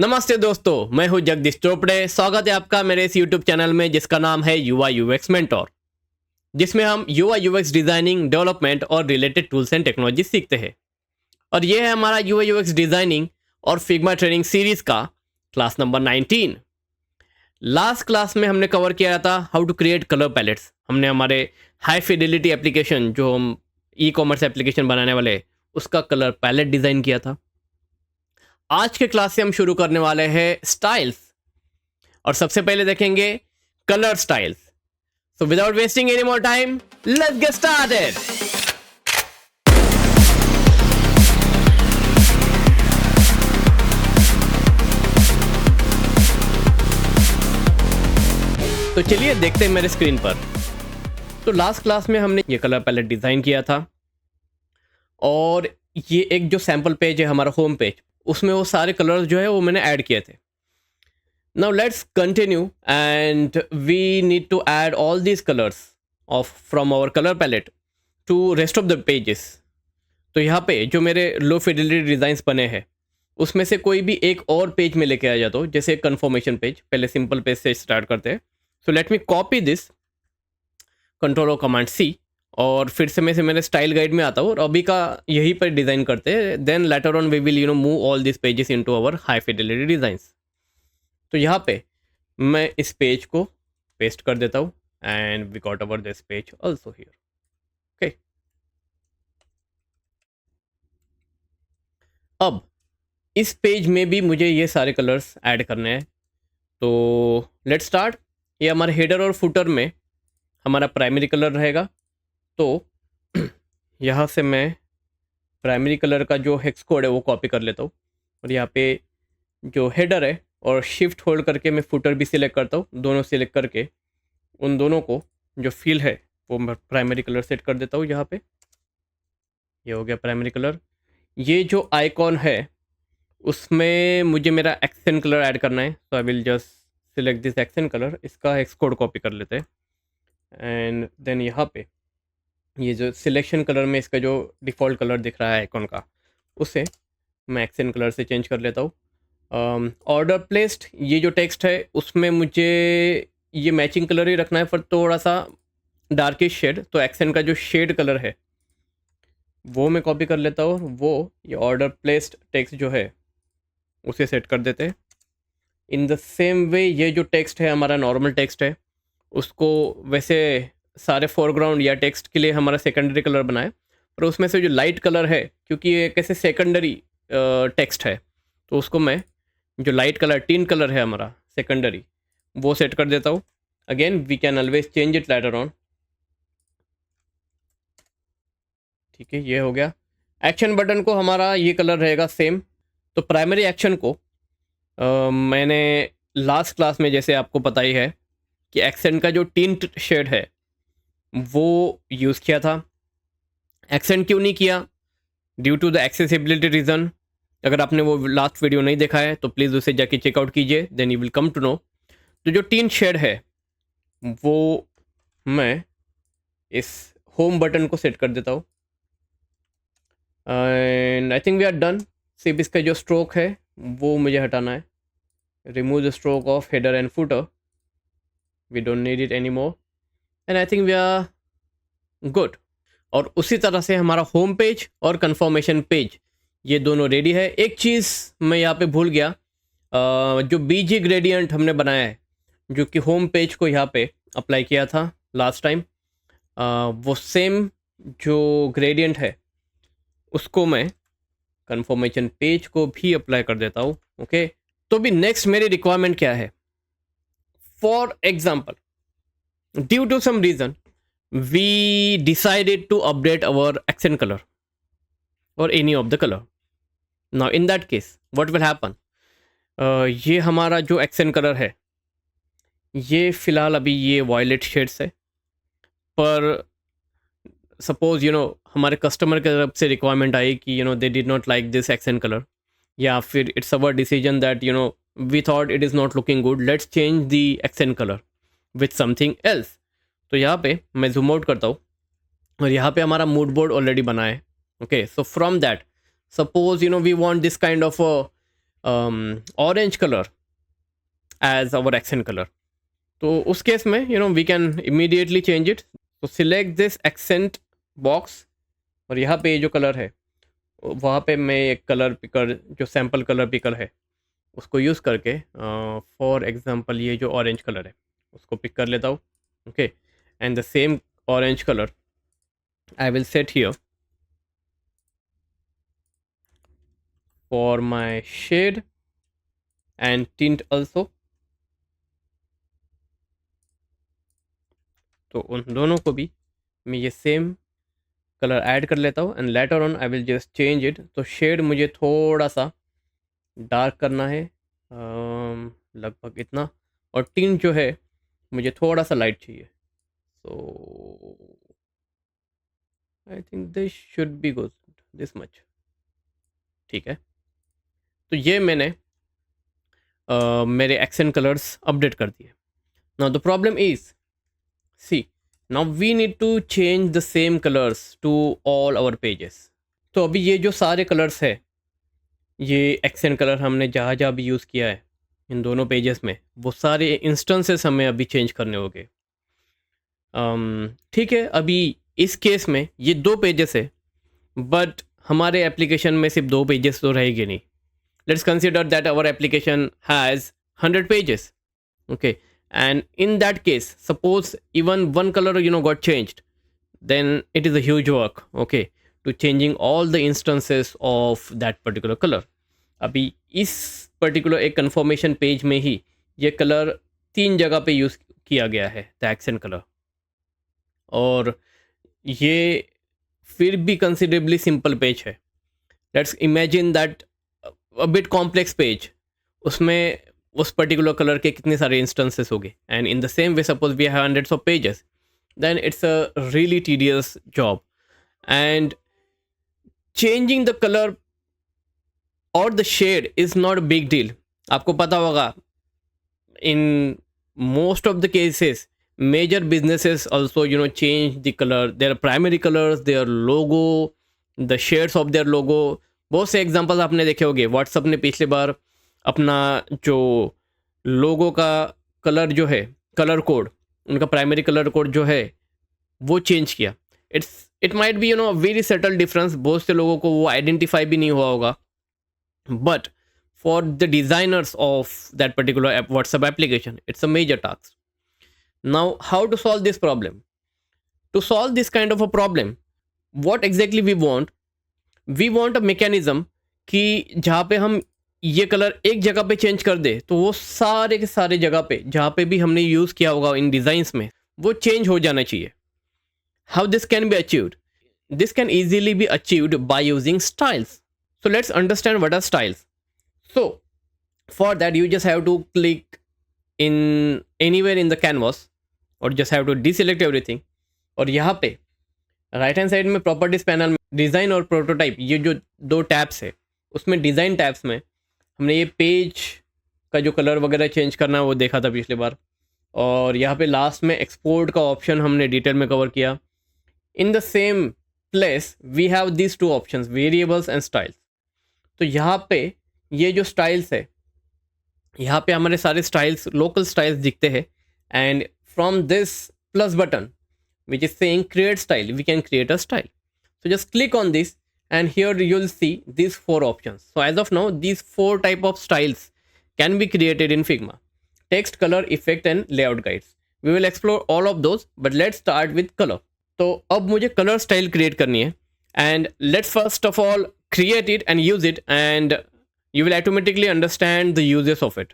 नमस्ते दोस्तों, मैं हूं जगदीश चोपड़े। स्वागत है आपका मेरे इस यूट्यूब चैनल में जिसका नाम है युवा यूएक्स मेंटोर, जिसमें हम युवा यूएक्स डिजाइनिंग, डेवलपमेंट और रिलेटेड टूल्स एंड टेक्नोलॉजी सीखते हैं। और ये है हमारा युवा यूएक्स डिजाइनिंग और फिग्मा ट्रेनिंग सीरीज का क्लास नंबर 19। लास्ट क्लास में हमने कवर किया था how to create colour palettes. हमने हमारे हाई फिडेलिटी एप्लीकेशन, जो हम ई कॉमर्स एप्लीकेशन बनाने वाले हैं, उसका कलर पैलेट डिज़ाइन किया था। आज के क्लास से हम शुरू करने वाले हैं स्टाइल्स, और सबसे पहले देखेंगे colour styles. So without wasting any more time, let's get started. तो चलिए देखते हैं मेरे स्क्रीन पर। तो लास्ट क्लास में हमने ये कलर पैलेट डिजाइन किया था, और ये एक जो सैंपल पेज है हमारा होम पेज, उसमें वो सारे कलर्स जो है वो मैंने ऐड किए थे। Now let's continue and we need to add all these colours of from our colour palette to rest of the pages. तो यहाँ पे जो मेरे लो फिडेलिटी डिज़ाइंस बने हैं, उसमें से कोई भी एक और पेज में लेके आ जाता हूँ, जैसे कन्फर्मेशन पेज। पहले सिंपल पेज से स्टार्ट करते हैं। सो let me copy this, control और कमांड सी, और फिर से मैं मेरे स्टाइल गाइड में आता हूँ और अभी का यहीं पर डिज़ाइन करते हैं। Then later on we will move all this pages into our high fidelity designs. तो यहाँ पे मैं इस पेज को पेस्ट कर देता हूँ, and we got our this page also here. Okay, अब इस पेज में भी मुझे ये सारे कलर्स ऐड करने हैं। तो लेट्स स्टार्ट। ये हमारे हेडर और फुटर में हमारा प्राइमरी कलर रहेगा। तो यहाँ से मैं प्राइमरी कलर का जो हेक्स कोड है वो कॉपी कर लेता हूँ, और यहाँ पे जो हेडर है, और शिफ्ट होल्ड करके मैं फुटर भी सिलेक्ट करता हूँ। दोनों सिलेक्ट करके उन दोनों को जो फील है वो मैं प्राइमरी कलर सेट कर देता हूँ। यहाँ पे ये हो गया प्राइमरी कलर। ये जो आइकॉन है उसमें मुझे मेरा एक्सेंट कलर ऐड करना है। तो I will just select this accent colour. इसका हेक्स कोड कॉपी कर लेते हैं, एंड देन यहाँ पे ये जो सिलेक्शन कलर में इसका जो डिफ़ॉल्ट कलर दिख रहा है आइकॉन का, उसे मैं एक्सेंट कलर से चेंज कर लेता हूँ। ऑर्डर प्लेस्ड, ये जो टेक्स्ट है उसमें मुझे ये मैचिंग कलर ही रखना है, पर थोड़ा सा डार्किश शेड। तो एक्सेंट का जो शेड कलर है वो मैं कॉपी कर लेता हूँ, वो ये ऑर्डर प्लेस्ड टेक्स्ट जो है उसे सेट कर देते हैं। इन द सेम वे ये जो टेक्स्ट है हमारा नॉर्मल टेक्स्ट है, उसको वैसे सारे फोरग्राउंड या टेक्स्ट के लिए हमारा सेकेंडरी कलर बनाए, पर उसमें से जो लाइट कलर है, क्योंकि ये कैसे सेकेंडरी टेक्स्ट है, तो उसको मैं जो लाइट कलर टीन कलर है हमारा सेकेंडरी, वो सेट कर देता हूँ। Again we can always change it later on. ठीक है, ये हो गया। एक्शन बटन को हमारा ये कलर रहेगा सेम। तो प्राइमरी एक्शन को मैंने लास्ट क्लास में, जैसे आपको पता ही है, कि एक्सेंट का जो टिंट शेड है वो यूज़ किया था। एक्सेंट क्यों नहीं किया? Due to the accessibility reason. अगर आपने वो लास्ट वीडियो नहीं देखा है तो प्लीज़ उसे जाके चेकआउट कीजिए, then you will come to know. तो जो टिंट शेड है वो मैं इस होम बटन को सेट कर देता हूँ, and I think we are done. सिर्फ इसका जो स्ट्रोक है वो मुझे हटाना है। Remove the stroke of header and footer, we don't need it any more, and I think we are good. और उसी तरह से हमारा होम पेज और कन्फर्मेशन पेज, ये दोनों रेडी है। एक चीज़ मैं यहाँ पे भूल गया, जो बीजी ग्रेडियंट हमने बनाया है, जो कि होम पेज को यहाँ पे अप्लाई किया था लास्ट टाइम, वो सेम जो ग्रेडियंट है उसको मैं कन्फर्मेशन पेज को भी अप्लाई कर देता हूँ। ओके, तो भी नेक्स्ट मेरी रिक्वायरमेंट क्या है? For example, due to some reason we decided to update our accent color or any of the color. Now in that case what will happen? ये हमारा जो accent color है, ये फ़िलहाल अभी ये वॉयलेट शेड्स है, पर सपोज हमारे कस्टमर की तरफ से रिक्वायरमेंट आई कि they did not like this accent color, या फिर it's our decision that we thought it is not looking good, let's change the accent color with something else. तो यहाँ पे मैं जूम आउट करता हूँ, और यहाँ पे हमारा मूड बोर्ड ऑलरेडी बना है। Okay, so from that, suppose we want this kind of orange colour as our accent colour, तो उस केस में we can immediately change it. तो सिलेक्ट दिस एक्सेंट बॉक्स, और यहाँ पे जो कलर है वहाँ पे मैं एक कलर पिकर, जो सैम्पल कलर पिकर है उसको यूज़ करके, फॉर एग्जांपल ये जो ऑरेंज कलर है उसको पिक कर लेता हूँ. Okay, and the same orange colour I will set here for my shade and tint also. तो उन दोनों को भी मैं ये सेम कलर ऐड कर लेता हूँ, and later on I will just change it. तो शेड मुझे थोड़ा सा डार्क करना है, लगभग इतना, और टिंट जो है मुझे थोड़ा सा लाइट चाहिए. So I think this should be good, this much. ठीक है, तो ये मैंने मेरे एक्सेंट कलर्स अपडेट कर दिए. Now the problem is, see, now we need to change the same colours to all our pages. तो अभी ये जो सारे कलर्स है, ये एक्सेंट कलर हमने जहाँ जहाँ भी यूज़ किया है इन दोनों पेजेस में, वो सारे इंस्टेंसेस हमें अभी चेंज करने होंगे. ठीक है, अभी इस केस में ये 2 पेजेस है, बट हमारे एप्लीकेशन में सिर्फ 2 पेजेस तो रहेंगे नहीं. Let's consider that our application has 100 pages. Okay, and in that case, suppose even one color got changed, then it is a huge work, okay, to changing all the instances of that particular color. अभी इस particular एक conformation page में ही ये colour 3 जगह पे use किया गया है, द एक्सेंट कलर. और ये फिर भी कंसिडरेबली सिंपल पेज है. Let's imagine that a bit complex page, उसमें उस पर्टिकुलर कलर के कितने सारे इंस्टेंसेस हो गए. And in the same way, suppose we have hundreds of pages, then it's a really tedious job. And changing the colour और the shade is not a big deal. आपको पता होगा, इन most of the cases, major businesses also change the color, their primary colors, their logo, the shades of their logo. बहुत से examples आपने देखे होंगे. WhatsApp ने पिछले बार अपना जो लोगो का कलर जो है, कलर कोड, उनका प्राइमरी कलर कोड जो है वो चेंज किया. It might be very subtle difference, बहुत से लोगों को वो आइडेंटिफाई भी नहीं हुआ होगा, but for the designers of that particular WhatsApp application, it's a major task. Now, how to solve this problem? To solve this kind of a problem, what exactly we want? We want a mechanism कि जहाँ पे हम ये colour एक जगह पे change कर दे, तो वो सारे के सारे जगह पे जहाँ पे भी हमने यूज़ किया होगा इन डिज़ाइंस में, वो चेंज हो जाना चाहिए. How this can be achieved? This can easily be achieved by using styles. So let's understand what are styles. So for that, you just have to click in anywhere in the canvas, or just have to deselect everything. और यहाँ पे right hand side में properties panel में design और prototype, ये जो 2 tabs है, उसमें डिज़ाइन टैब्स में हमने ये पेज का जो कलर वगैरह चेंज करना है वो देखा था पिछली बार. और यहाँ पे लास्ट में एक्सपोर्ट का ऑप्शन हमने डिटेल में कवर किया. In the same place we have these 2 options, variables and styles. तो यहाँ पे ये जो स्टाइल्स है, यहाँ पे हमारे सारे स्टाइल्स, लोकल स्टाइल्स दिखते हैं. And from this plus button which is saying create style, we can create a style. So just click on this and here you will see these 4 options. So as of now, these 4 type of styles can be created in Figma: text, color, effect and layout guides. We will explore all of those, but let's start with color. तो अब मुझे colour style create करनी है, and let's first of all create it and use it, and you will automatically understand the uses of it.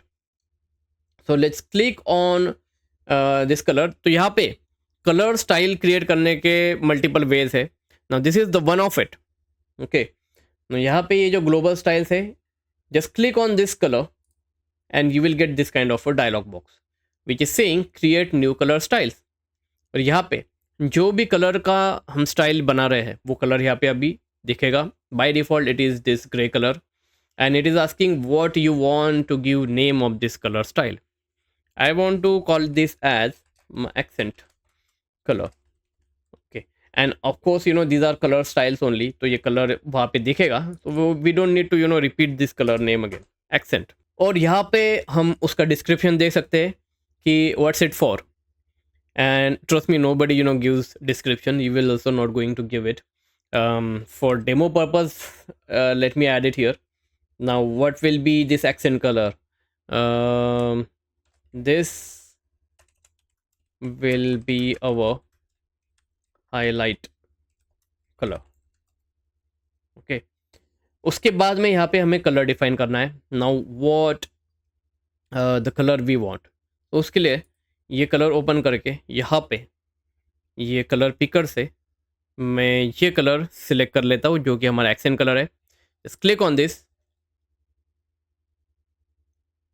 So let's click on this color. तो यहाँ पे colour style create करने के multiple ways है. Now this is the one of it. Okay, तो यहाँ पे ये जो ग्लोबल स्टाइल्स है, just click on this colour and you will get this kind of a dialog box which is saying create new colour styles. और यहाँ पे जो भी कलर का हम स्टाइल बना रहे हैं वो कलर यहाँ पे अभी दिखेगा. By default it is this grey colour, and it is asking what you want to give name of this color style. I want to call this as accent color. Okay, and of course these are color styles only, तो ये color वहाँ पे दिखेगा, so we don't need to repeat this color name again. Accent. और यहाँ पे हम उसका डिस्क्रिप्शन दे सकते हैं कि what's it for, and trust me, nobody gives description. You will also not going to give it. For demo purpose, let me add it here. Now what will be this accent color? This will be our highlight color. Okay, उसके बाद में यहाँ पे हमें colour define करना है. Now what the color we want. तो उसके लिए ये कलर ओपन करके यहाँ पे ये कलर पिकर से मैं ये कलर सिलेक्ट कर लेता हूँ जो कि हमारा एक्सेंट कलर है. Just click on this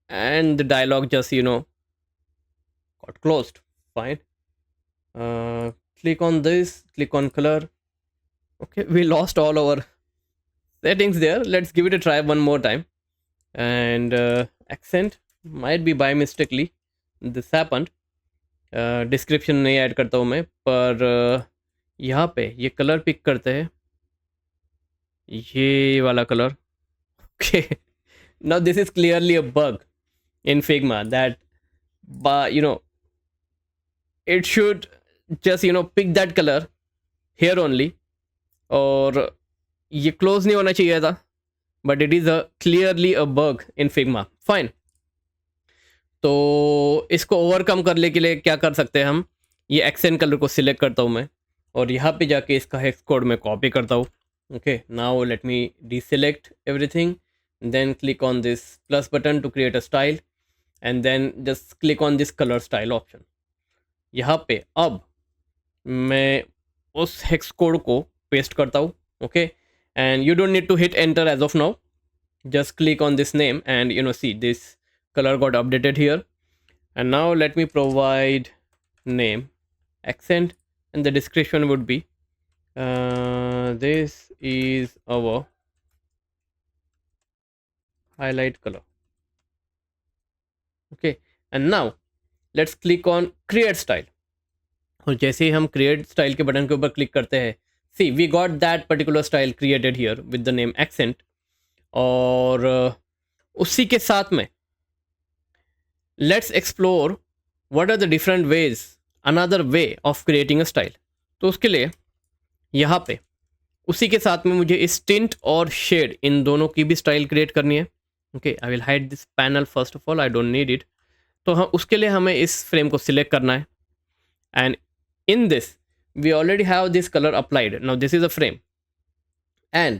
and the dialog just got closed. Fine. Click on this, click on color. Okay, we lost all our settings there. Let's give it a try one more time. And accent might be by mistakenly this happened. Description नहीं add करता हूँ मैं, पर यहाँ पे ये colour pick करते हैं, ये वाला colour. Okay, now this is clearly a bug in Figma that it should just pick that color here only, और ये क्लोज नहीं होना चाहिए था, but it is a clearly a bug in Figma. Fine. तो इसको ओवरकम करने के लिए क्या कर सकते हैं हम, ये एक्सेंट कलर को सिलेक्ट करता हूँ मैं और यहाँ पे जाके इसका हेक्स कोड में कॉपी करता हूँ. Okay, now let me deselect everything, then click on this plus button to create a style, and then just click on this color style option. यहाँ पे अब मैं उस हेक्स कोड को पेस्ट करता हूँ. Okay, and you don't need to hit enter as of now. Just click on this name and see this color got updated here. And now let me provide name, accent, and the description would be this is our highlight color. Okay, and now let's click on create style. और जैसे ही हम create style के button के ऊपर click करते हैं, see we got that particular style created here with the name accent. और उसी के साथ में let's explore what are the different ways, another way of creating a style. तो उसके लिए यहाँ पे उसी के साथ में मुझे इस tint और shade इन दोनों की भी स्टाइल क्रिएट करनी है. Okay, I will hide this panel first of all, I don't need it. तो हम उसके लिए हमें इस फ्रेम को सिलेक्ट करना है, and in this we already have this colour applied. Now this is a frame, and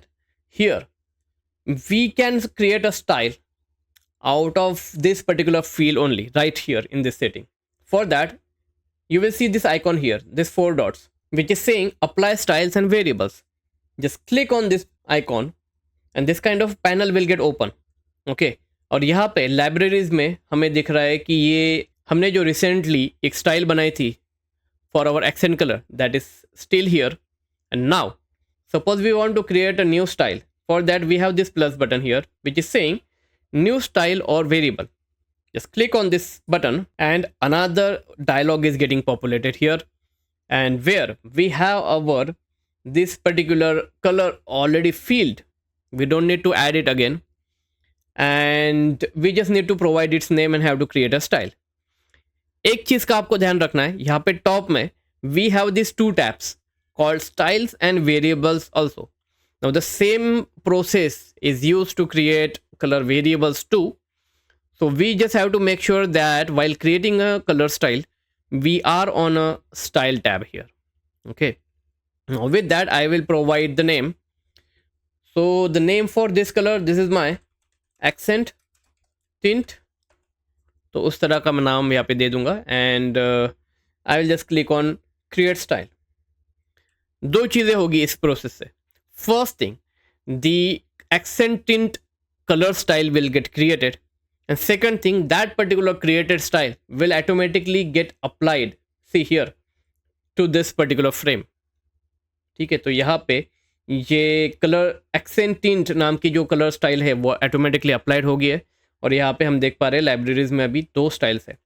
here we can create a style out of this particular field only right here in this setting. For that, you will see this icon here, this 4 dots, which is saying apply styles and variables. Just click on this icon and this kind of panel will get open. Okay, और यहाँ पे libraries में हमें दिख रहा है कि ये हमने जो recently एक style बनाई थी for our accent color, that is still here. And now suppose we want to create a new style. For that we have this plus button here which is saying new style or variable. Just click on this button and another dialog is getting populated here, and where we have our this particular color already filled. We don't need to add it again, and we just need to provide its name and have to create a style. एक चीज का आपको ध्यान रखना है, यहाँ पे top में we have these 2 tabs called styles and variables also. Now the same process is used to create color variables too. So we just have to make sure that while creating a color style, we are on a style tab here. Okay. Now with that, I will provide the name. So the name for this color, this is my accent tint. तो उस तरह का मैं नाम यहाँ पे दे दूंगा, and I will just click on create style. 2 चीज़ें होगी इस प्रोसेस से. First thing, the accent tint color style will get created, and second thing, that particular created style will automatically get applied, see here, to this particular frame. ठीक है, तो यहाँ पे ये कलर accent tint नाम की जो कलर स्टाइल है वो ऑटोमेटिकली अप्लाइड हो गई है, और यहाँ पे हम देख पा रहे हैं लाइब्रेरीज में अभी 2 स्टाइल्स है.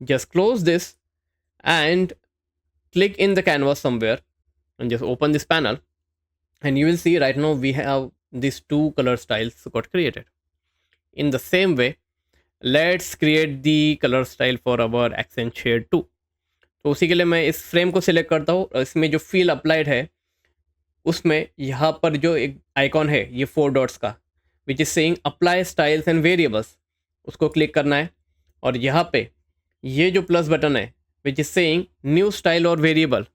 Just close this and click in the canvas somewhere and just open this panel, and you will see right now we have these 2 color styles got created. In the same way, let's create the color style for our accent shade too. तो उसी के लिए मैं इस frame को select करता हूँ और इसमें जो फील अप्लाइड है उसमें यहाँ पर जो एक आइकॉन है ये 4 डॉट्स का, विच is saying apply styles and variables, उसको क्लिक करना है। और यहाँ पे ये जो प्लस बटन है which is saying new style और वेरिएबल,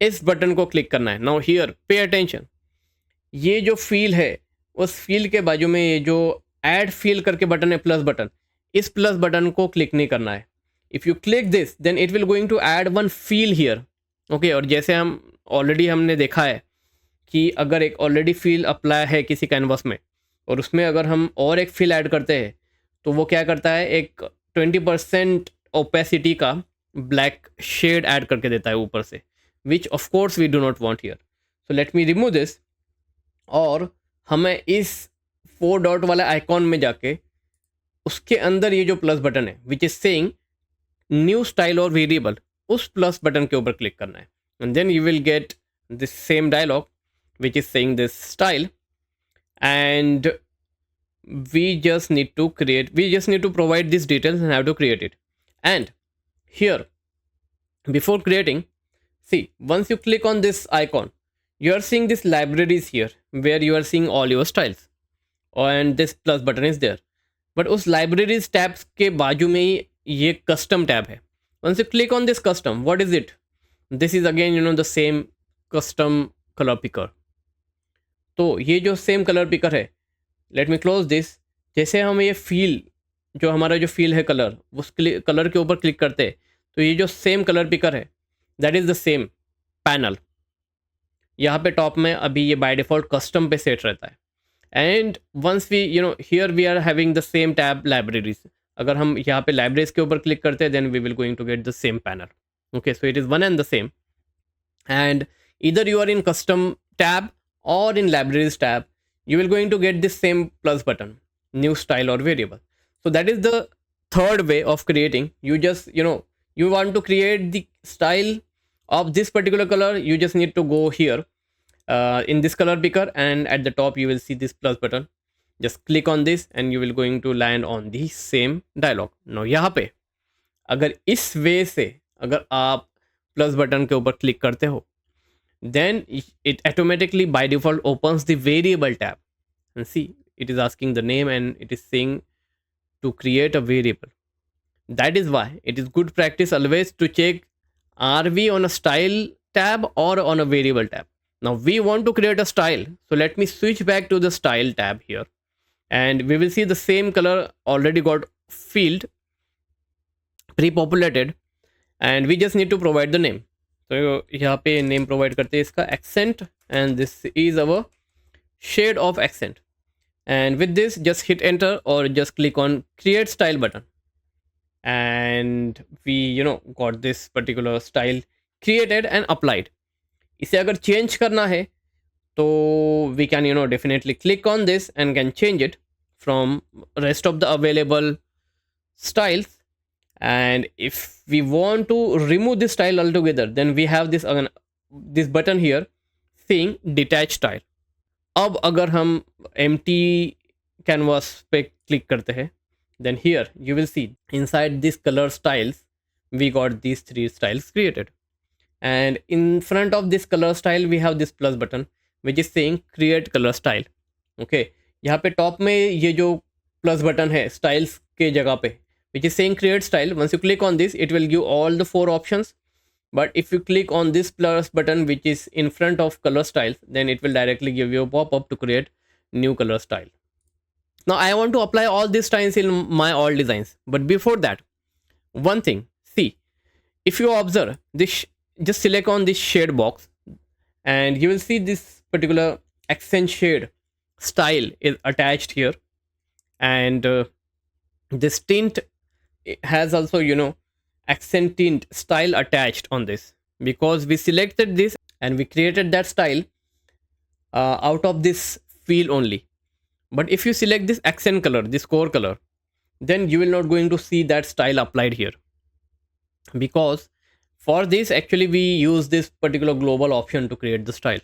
इस बटन को क्लिक करना है। नाउ हियर पे अटेंशन, ये जो फील है उस फील के बाजू में ये जो ऐड फील करके बटन है प्लस बटन, इस प्लस बटन को क्लिक नहीं करना है। If you click this then it will going to add one fill here. Okay, और जैसे हम ऑलरेडी हमने देखा है कि अगर एक ऑलरेडी फील अप्लाई है किसी कैनवास में और उसमें अगर हम और एक फील ऐड करते हैं तो वो क्या करता है, एक 20% ओपेसिटी का ब्लैक शेड ऐड करके देता है ऊपर से, which of course we do not want here. So let me remove this, और हमें इस 4 डॉट वाले आइकॉन में जाके उसके अंदर ये जो प्लस बटन है which is saying new style और वेरिएबल, उस प्लस बटन के ऊपर क्लिक करना है। And then you will get this same dialogue which is saying this style, and we just need to provide these details and have to create it. And here, before creating, see, once you click on this icon, you are seeing this libraries here where you are seeing all your styles, and this plus button is there. But उस libraries tabs के बाजू में ही ये custom tab है। Once you click on this custom, what is it? This is again the same custom color picker. तो ये जो same colour picker है, लेट मी क्लोज दिस, जैसे हम ये फील, जो हमारा जो फील है कलर, उस कलर के ऊपर क्लिक करते हैं तो ये जो सेम कलर पिकर है that is the same panel. यहाँ पे टॉप में अभी ये बाय डिफ़ॉल्ट कस्टम पे सेट रहता है। And once we here we are having the same tab libraries, अगर हम यहाँ पे लाइब्रेरीज के ऊपर क्लिक करते हैं then we will going to get the same panel. Okay, so it is one and the same, and either you are in custom tab or in libraries tab, you will going to get this same plus button, new style or variable. So that is the third way of creating. You just you want to create the style of this particular color, you just need to go here in this color picker, and at the top you will see this plus button. Just click on this and you will going to land on the same dialog. Now यहाँ पे अगर इस वे से अगर आप plus button के ऊपर click करते हो then it automatically by default opens the variable tab, and see it is asking the name and it is saying to create a variable. That is why it is good practice always to check, are we on a style tab or on a variable tab. Now we want to create a style, so let me switch back to the style tab here, and we will see the same color already got field pre-populated, and we just need to provide the name. तो यहाँ पे name provide करते हैं इसका accent, and this is our shade of accent, and with this just hit enter और just click on create style button, and we got this particular style created and applied. इसे अगर change करना है तो we can definitely click on this and can change it from rest of the available styles. And if we want to remove this style altogether, then we have this button here saying detach style. अब अगर हम empty canvas पे click करते हैं then here you will see inside this color styles we got these 3 styles created, and in front of this color style we have this plus button which is saying create color style. Okay, यहाँ पे top में ये जो plus button है styles के जगह पे which is saying create style. Once you click on this it will give all the 4 options, but if you click on this plus button which is in front of color styles then it will directly give you a pop-up to create new color style. Now I want to apply all these styles in my all designs, but before that one thing, see, if you observe this, just select on this shade box and you will see this particular accent shade style is attached here, and this tint has also accent tint style attached on this, because we selected this and we created that style out of this field only. But if you select this accent color, this core color, then you will not going to see that style applied here, because for this actually we use this particular global option to create the style.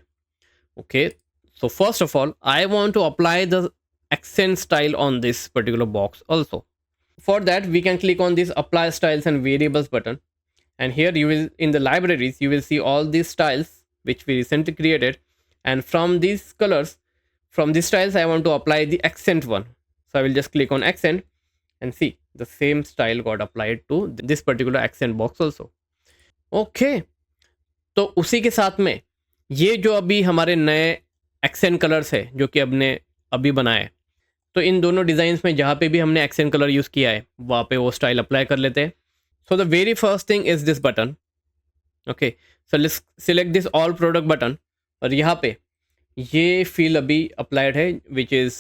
Okay, so first of all I want to apply the accent style on this particular box also. For that, we can click on this apply styles and variables button, and here you will, in the libraries, you will see all these styles which we recently created, and from these colors, from these styles, I want to apply the accent one. So I will just click on accent and see the same style got applied to this particular accent box also. Okay, तो उसी के साथ में ये जो अभी हमारे नए एक्सेंट कलर्स है जो कि हमने अभी बनाए, तो इन दोनों डिज़ाइंस में जहाँ पे भी हमने एक्सेंट कलर यूज़ किया है वहाँ पे वो स्टाइल अप्लाई कर लेते हैं. So the very first thing is this button. Okay, so let's select this all product button, और यहाँ पे ये फील अभी अप्लाइड है which is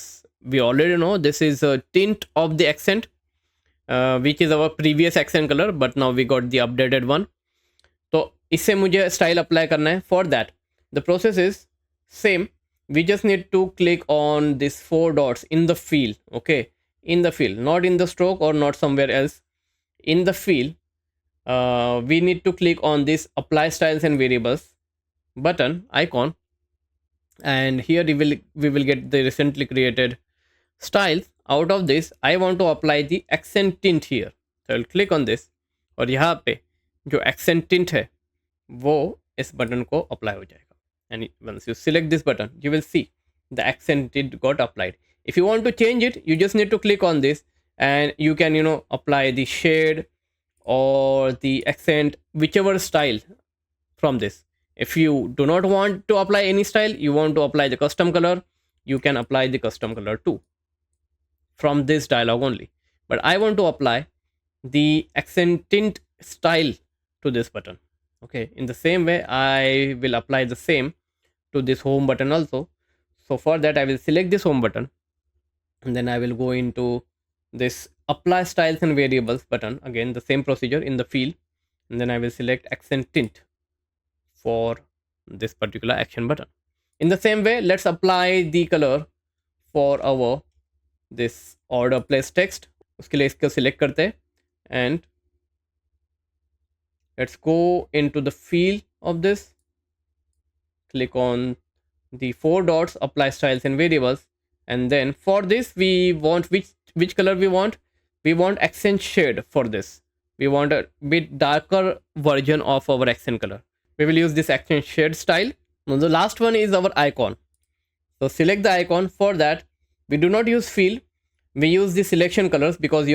we already know this is tint of the accent which is our previous accent colour, but now we got the updated one. तो इससे मुझे style apply करना है. For that the process is same. We just need to click on this 4 dots in the fill. Okay, in the fill, not in the stroke और not somewhere else. In the fill we need to click on this apply styles and variables button icon, and here we will get the recently created styles. Out of this I want to apply the accent tint here, so I'll click on this, और यहाँ पे जो accent tint है वो इस button को apply हो जाएगा. And once you select this button, you will see the accent tint got applied. If you want to change it, you just need to click on this, and you can apply the shade or the accent, whichever style from this. If you do not want to apply any style, you want to apply the custom color, you can apply the custom color too from this dialog only. But I want to apply the accent tint style to this button. Okay, in the same way I will apply the same to this home button also. So for that I will select this home button, and then I will go into this apply styles and variables button, again the same procedure in the field, and then I will select accent tint for this particular action button. In the same way, let's apply the color for our this order place text. उसके लिए इसको select करते हैं, and let's go into the field of this, click on the 4 dots, apply styles and variables, and then for this we want which color we want. We want accent shade. For this we want a bit darker version of our accent color. We will use this accent shade style. Now the last one is our icon. So select the icon. For that we do not use field, we use the selection colors, because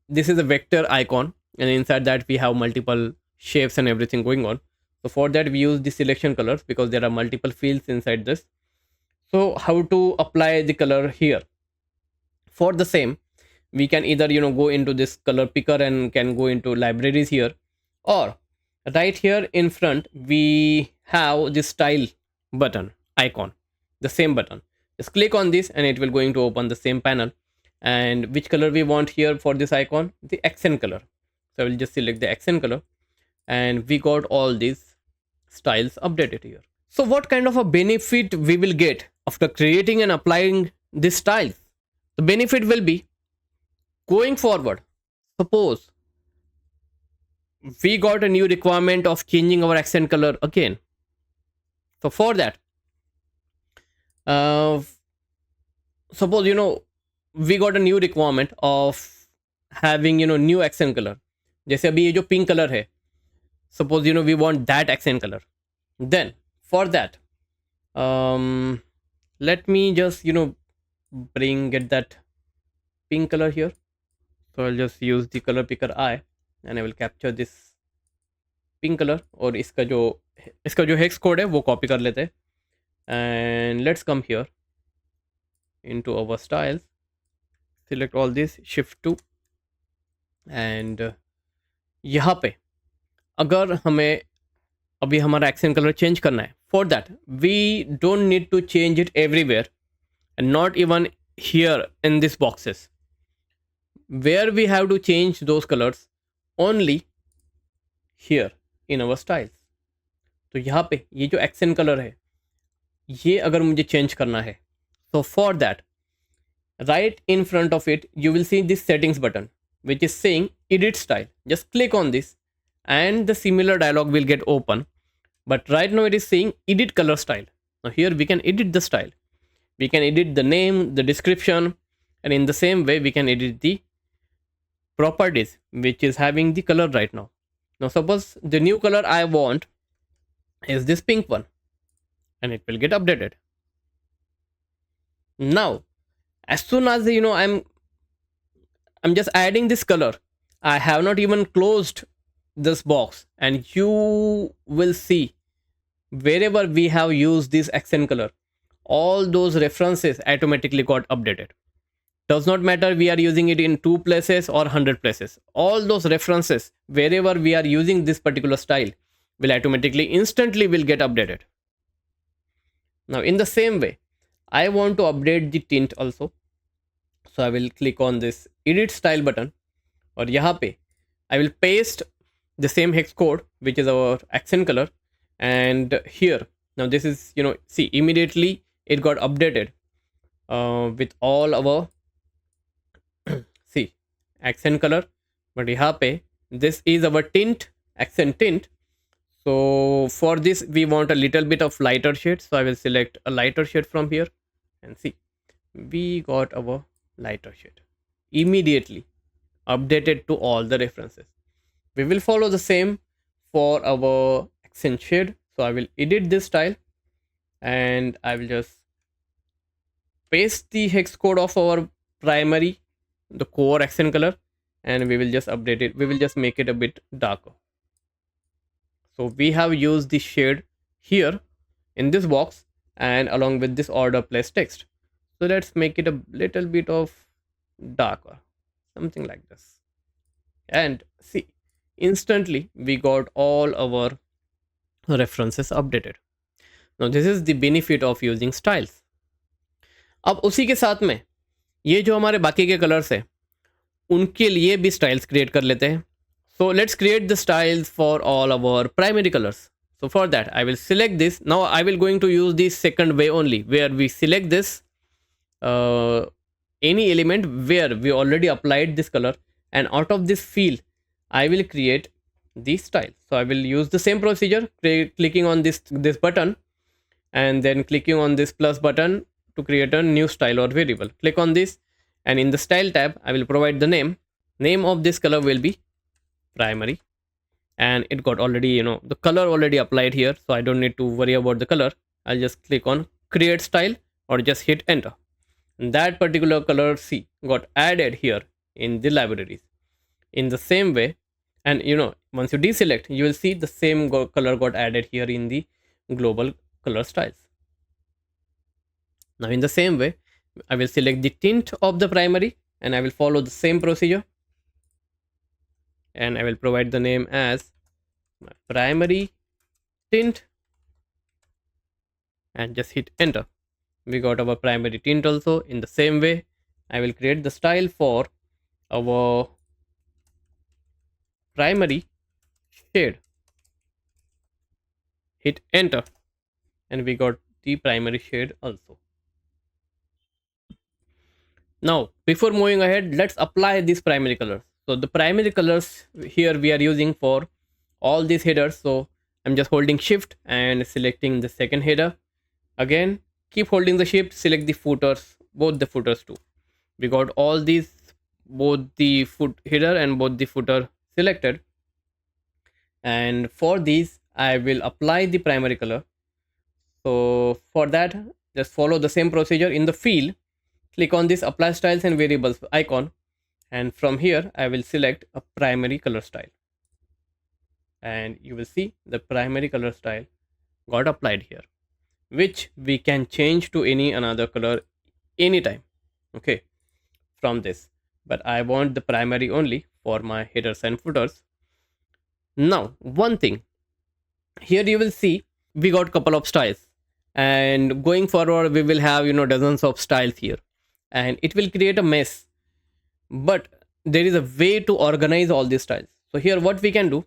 this is a vector icon, and inside that we have multiple shapes and everything going on. So for that we use the selection colors, because there are multiple fields inside this. So how to apply the color here? For the same, we can either go into this color picker and can go into libraries here, or right here in front we have this style button icon, the same button. Just click on this and it will going to open the same panel. And which color we want here for this icon? The accent color. So I will just select the accent color, and we got all these styles updated here. So what kind of a benefit we will get after creating and applying these styles? The benefit will be, going forward, suppose we got a new requirement of changing our accent color again. So for that, suppose we got a new requirement of having new accent color. जैसे अभी ये जो pink color है, suppose we want that accent color. Then for that, let me just get that pink color here. So I'll just use the color picker I, and I will capture this pink color, और इसका जो hex code है वो copy कर लेते हैं. And let's come here into our styles, select all this, shift 2, and यहाँ पे अगर हमें अभी हमारा accent color change करना है, for that we don't need to change it everywhere, and not even here in these boxes. Where we have to change those colors only here in our styles. तो यहाँ पे ये जो accent color है ये अगर मुझे change करना है, so for that, right in front of it you will see this settings button which is saying edit style. Just click on this and the similar dialog will get open, but right now it is saying edit color style. Now here we can edit the style, we can edit the name, the description, And in the same way, we can edit the properties which is having the color right now. Now suppose the new color I want is this pink one, and it will get updated. Now as soon as I'm just adding this color, I have not even closed this box, and you will see wherever we have used this accent color, all those references automatically got updated. Does not matter we are using it in 2 places or 100 places. All those references, wherever we are using this particular style, will automatically, instantly will get updated. Now in the same way, I want to update the tint also. So I will click on this edit style button, or yahan pe I will paste the same hex code which is our accent color, and here now this is, see, immediately it got updated with all our see, accent color. But yahan pe this is our tint, accent tint. So for this we want a little bit of lighter shade, so I will select a lighter shade from here, and see, we got our lighter shade immediately updated to all the references. We will follow the same for our accent shade. So I will edit this style, and I will just paste the hex code of our primary, the core accent color, and we will just update it. We will just make it a bit darker. So we have used the shade here in this box and along with this order place text. So let's make it a little bit of darker, something like this. And see, instantly we got all our references updated. Now this is the benefit of using styles. अब उसी के साथ में ये जो हमारे बाकी के कलर्स हैं उनके लिए भी स्टाइल्स क्रिएट कर लेते हैं. So let's create the styles for all our primary colors. So for that I will select this. Now I will going to use the second way only, where we select this any element where we already applied this color, and out of this field I will create the style. So I will use the same procedure, clicking on this button and then clicking on this plus button to create a new style or variable. Click on this, and in the style tab I will provide the name of this color will be primary, and it got already, the color already applied here, so I don't need to worry about the color. I'll just click on create style or just hit enter. And that particular color C got added here in the libraries. In the same way, and once you deselect, you will see the same color got added here in the global color styles. Now in the same way, I will select the tint of the primary, and I will follow the same procedure, and I will provide the name as my primary tint and just hit enter. We got our primary tint also. In the same way, I will create the style for our primary shade. Hit enter, and we got the primary shade also. Now before moving ahead, let's apply these primary colors. So the primary colors here we are using for all these headers. So I'm just holding shift and selecting the second header. Again, keep holding the shift, select the footers, both the footers too. We got all these, both the header and both the footer selected. And for these, I will apply the primary color. So for that, just follow the same procedure. In the field, click on this apply styles and variables icon, and from here I will select a primary color style, and you will see the primary color style got applied here, which we can change to any another color anytime, okay, from this. But I want the primary only for my headers and footers. Now one thing, here you will see we got couple of styles, and going forward we will have dozens of styles here, and it will create a mess. But there is a way to organize all these styles. So here what we can do,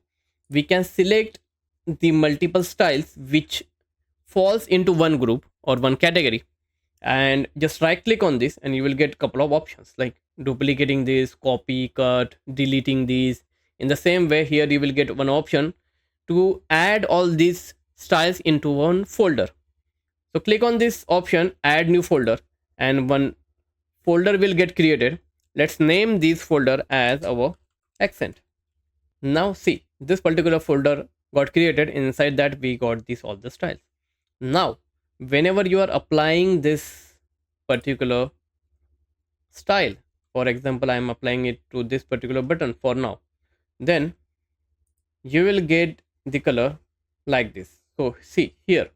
we can select the multiple styles which falls into one group or one category, and just right click on this, and you will get a couple of options like duplicating this, copy, cut, deleting these. In the same way, here you will get one option to add all these styles into one folder. So click on this option, add new folder, and one folder will get created. Let's name this folder as our accent. Now see, this particular folder got created. Inside that we got this all the styles. Now whenever you are applying this particular style, for example I am applying it to this particular button for now, then you will get the color like this. So see here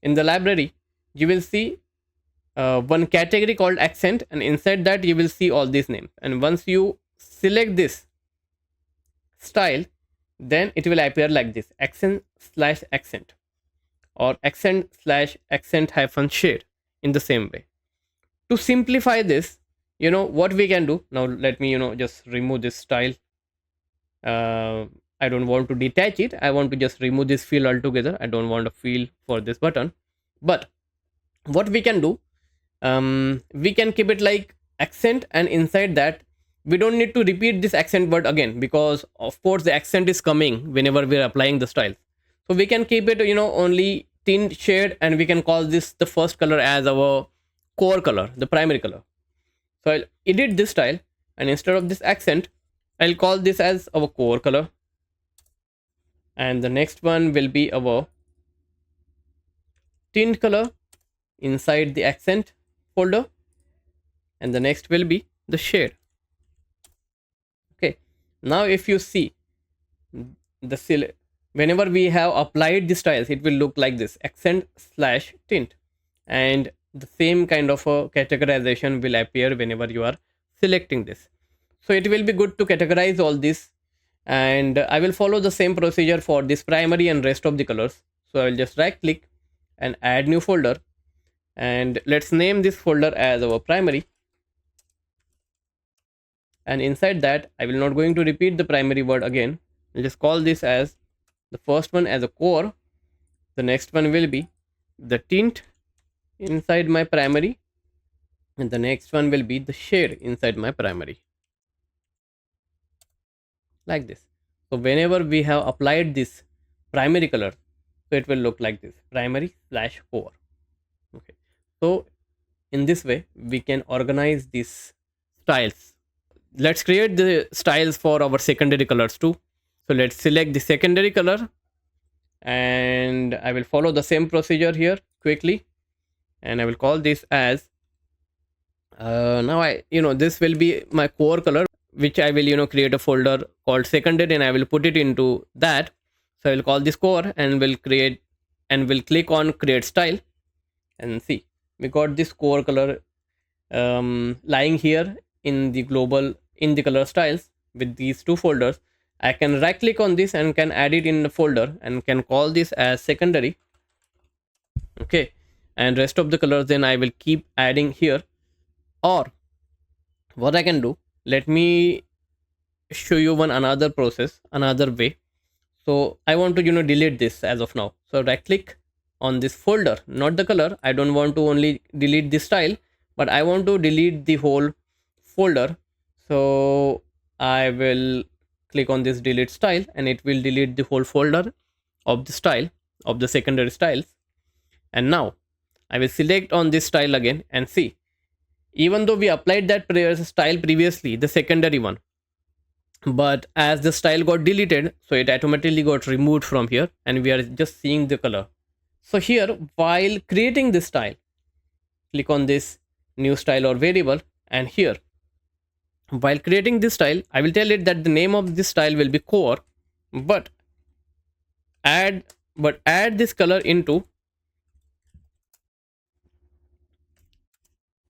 in the library you will see one category called accent, and inside that you will see all these names, and once you select this style, then it will appear like this: accent slash accent, or accent slash accent hyphen shade. In the same way, to simplify this, what we can do now, let me just remove this style. I don't want to detach it, I want to just remove this field altogether. I don't want a field for this button. But what we can do, we can keep it like accent, and inside that we don't need to repeat this accent word again, because of course the accent is coming whenever we're applying the styles. So we can keep it only tint shade, and we can call this the first color as our core color, the primary color. So I'll edit this style, and instead of this accent I'll call this as our core color, and the next one will be our tint color inside the accent folder, and the next will be the shade. Okay, now if you see the whenever we have applied the styles, it will look like this: accent slash tint, and the same kind of a categorization will appear whenever you are selecting this. So it will be good to categorize all this, and I will follow the same procedure for this primary and rest of the colors. So I will just right click and add new folder, and let's name this folder as our primary. And inside that I will not going to repeat the primary word again. I'll just call this as the first one as a core, the next one will be the tint inside my primary, and the next one will be the shade inside my primary, like this. So whenever we have applied this primary color, so it will look like this: primary slash core. Okay, so in this way we can organize these styles. Let's create the styles for our secondary colors too. So let's select the secondary color, and I will follow the same procedure here quickly, and I will call this as now this will be my core color, which I will create a folder called secondary, and I will put it into that. So I will call this core, and will create, and will click on create style, and see we got this core color lying here in the global, in the color styles with these two folders. I can right click on this and can add it in the folder, and can call this as secondary. Okay, and rest of the colors then I will keep adding here. Or what I can do, let me show you another process, another way. So I want to delete this as of now. So right click on this folder, not the color. I don't want to only delete this style, but I want to delete the whole folder. So I will click on this delete style, and it will delete the whole folder of the style, of the secondary styles. And now I will select on this style again, and see, even though we applied that style previously, the secondary one, but as the style got deleted, so it automatically got removed from here, and we are just seeing the color. So here, while creating this style, click on this new style or variable, and here while creating this style, I will tell it that the name of this style will be core, but add this color into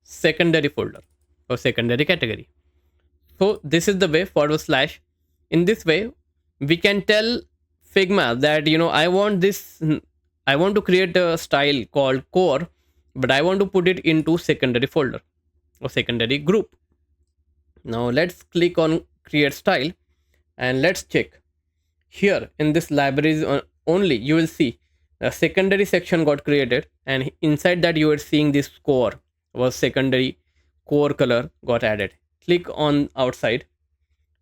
secondary folder or secondary category. So this is the way forward slash. In this way, we can tell Figma that I want to create a style called core, but I want to put it into secondary folder or secondary group. Now let's click on create style, and let's check here in this libraries only. You will see a secondary section got created, and inside that you are seeing this core was secondary core color got added. Click on outside,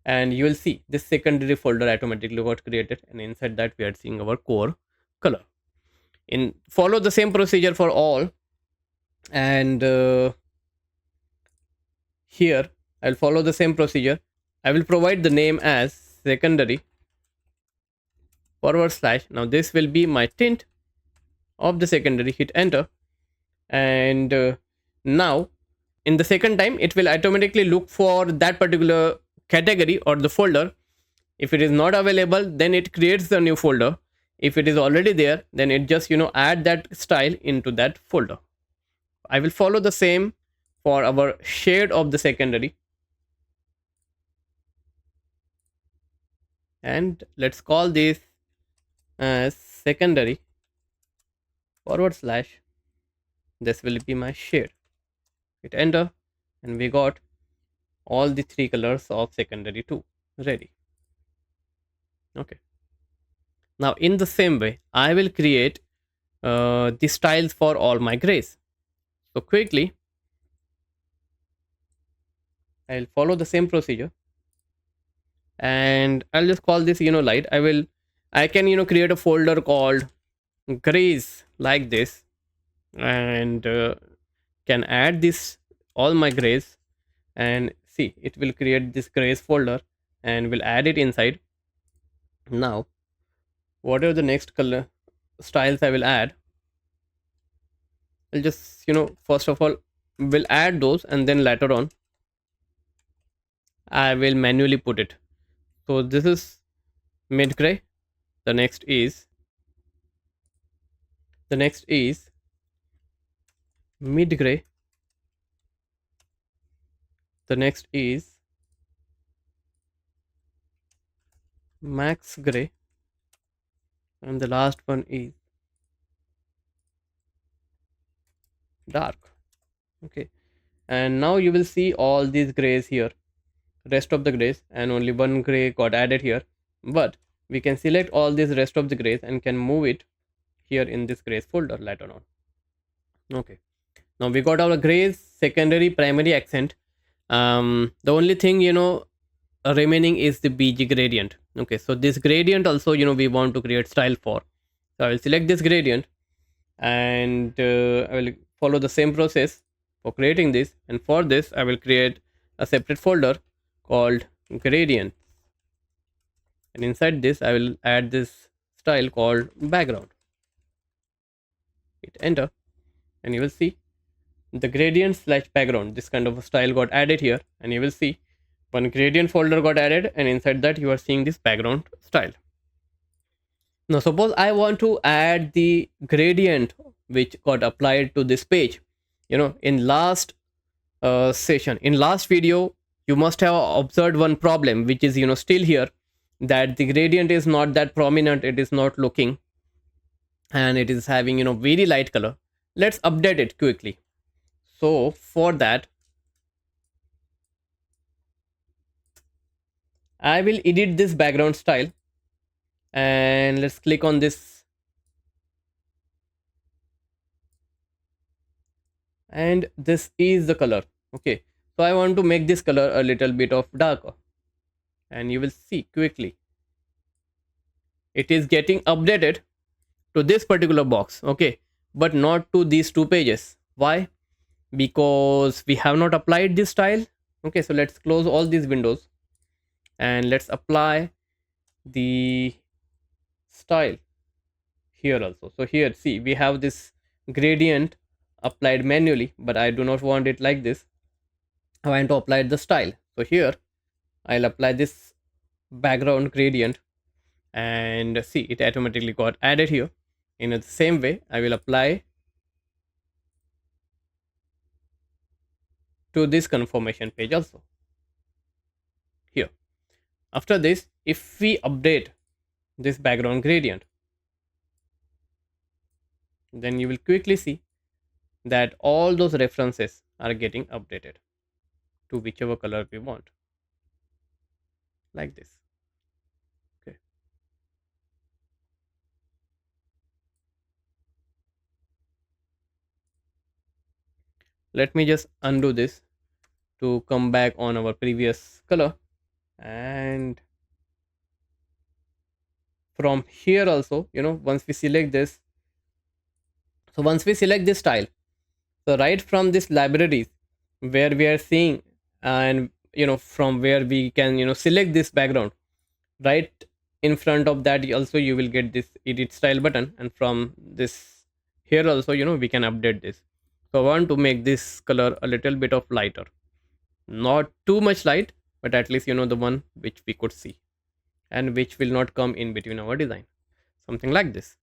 and you will see this secondary folder automatically got created, and inside that we are seeing our core color. In follow the same procedure for all, and here I'll follow the same procedure. I will provide the name as secondary forward slash. Now this will be my tint of the secondary. Hit enter, and now in the second time it will automatically look for that particular category or the folder. If it is not available, then it creates the new folder. If it is already there, then it just add that style into that folder. I will follow the same for our shade of the secondary, and let's call this as secondary forward slash. This will be my shade. Hit enter, and we got all the three colors of secondary 2 ready. Okay, now in the same way I will create the styles for all my grays. So quickly I'll follow the same procedure, and I'll just call this light. I can create a folder called grays like this, and can add this all my grays, and see, it will create this grays folder and will add it inside. Now whatever the next color styles I will add, I'll just first of all will add those, and then later on I will manually put it. So this is mid gray, the next is mid gray, the next is max gray, and the last one is dark. Okay, and now you will see all these grays here, rest of the grays, and only one gray got added here, but we can select all these rest of the grays and can move it here in this grays folder later on. Okay, now we got our grays, secondary, primary, accent. The only thing remaining is the bg gradient. Okay, so this gradient also we want to create style for. So I will select this gradient, and I will follow the same process for creating this, and for this I will create a separate folder called gradient, and inside this I will add this style called background. Hit enter, and you will see the gradient slash background, this kind of a style got added here, and you will see one gradient folder got added, and inside that you are seeing this background style. Now suppose I want to add the gradient which got applied to this page. In last session, in last video, you must have observed one problem which is still here, that the gradient is not that prominent, it is not looking, and it is having very light color. Let's update it quickly. So for that I will edit this background style, and let's click on this, and this is the color. Okay, so I want to make this color a little bit of darker, and you will see quickly it is getting updated to this particular box. Okay, but not to these two pages. Why? Because we have not applied this style. Okay, so let's close all these windows, and let's apply the style here also. So here, see, we have this gradient applied manually, but I do not want it like this. I want to apply the style. So here I'll apply this background gradient, and see, it automatically got added here. In the same way I will apply to this confirmation page also here. After this, if we update this background gradient, then you will quickly see that all those references are getting updated to whichever color we want, like this. Okay, let me just undo this to come back on our previous color, and from here also, once we select this, so once we select this style, so right from this libraries where we are seeing and from where we can select this background. Right in front of that also you will get this edit style button, and from this here also we can update this. So I want to make this color a little bit of lighter, not too much light, but at least the one which we could see and which will not come in between our design, something like this.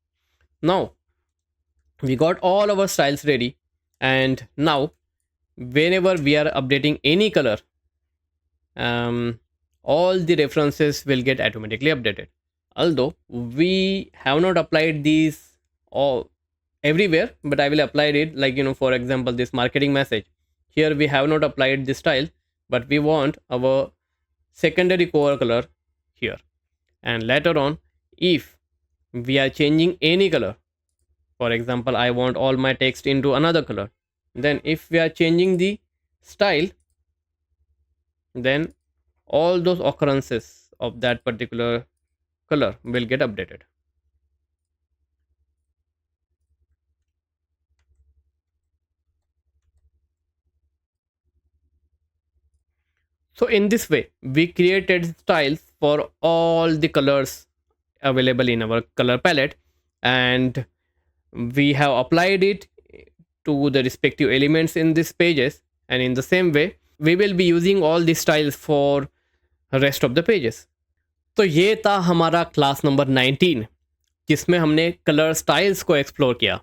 Now we got all our styles ready, and now whenever we are updating any color, all the references will get automatically updated. Although we have not applied these all everywhere, but I will apply it, like for example this marketing message. Here we have not applied this style, but we want our secondary core color here. And later on, if we are changing any color, for example I want all my text into another color, then if we are changing the style, then all those occurrences of that particular color will get updated. So in this way we created styles for all the colors available in our color palette, and we have applied it to the respective elements in these pages, and in the same way we will be using all these styles for rest of the pages. तो ये था हमारा class number 19 जिसमें हमने colour styles को explore किया।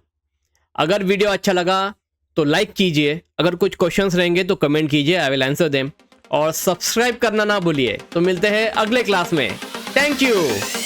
अगर video अच्छा लगा तो लाइक कीजिए, अगर कुछ क्वेश्चंस रहेंगे तो कमेंट कीजिए, आई विल आंसर देम, और सब्सक्राइब करना ना भूलिए। तो मिलते हैं अगले क्लास में। Thank you.